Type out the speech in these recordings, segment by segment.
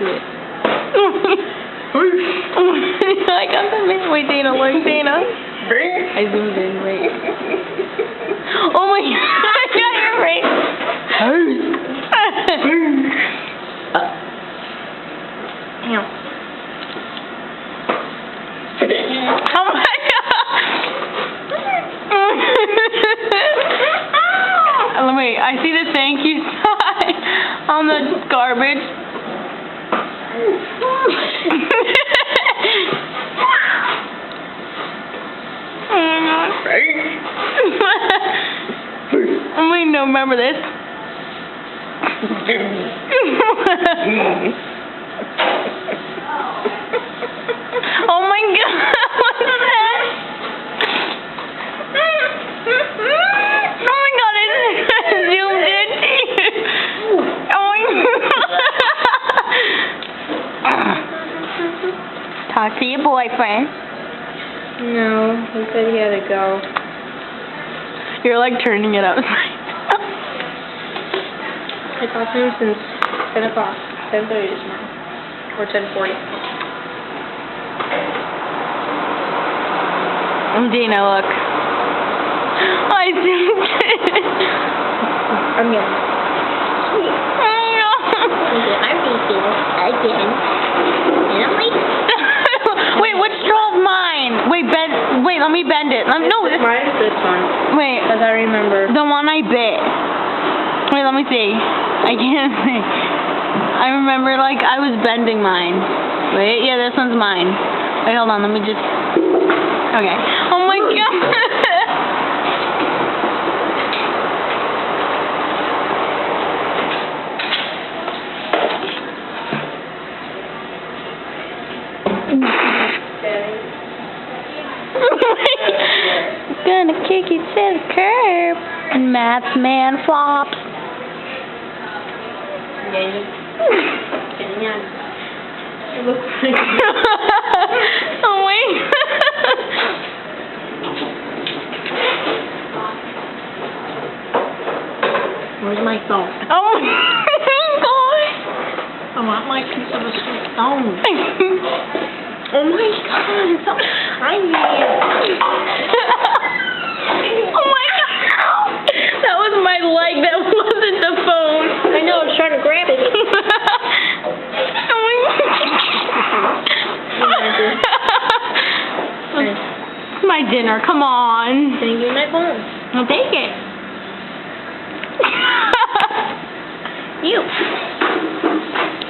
to it. I got the man. Wait, Dana, look, Dana. I zoomed in, wait. Oh my god, I got your face. Damn. Oh my god. Wait, I see the thank you sign on the garbage. Wait, no, remember this? Oh my god, what's that? Oh my god, it's zoomed in. Oh my god. Talk to your boyfriend. No, he said he had to go. You're like turning it upside down. I talked to him since 10 o'clock, 10:30 this morning, or 10:40. Dina, look. I zoomed in. I'm yelling. I'm eating again. And I'm like... Wait, which straw's mine? Wait, let me bend it. No, mine's this one. Wait. Because I remember. The one I bit. Wait, let me see. I can't see. I remember, like, I was bending mine. Wait, yeah, this one's mine. Wait, hold on, let me just... Okay. Oh my god! Gonna kick you to the curb. And Matt's man flops. Oh wait. Where's my phone? Oh my god. I want my piece of a sweet stone. Oh my god, it's so tiny. Oh my god. That was my leg, that wasn't the phone. I know, I was trying to grab it. Oh my god. It's my dinner, come on. Can you give me my phone? I'll take it. You.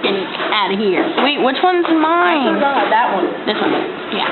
Get out of here. Wait, which one's mine? That one. This one. Yeah.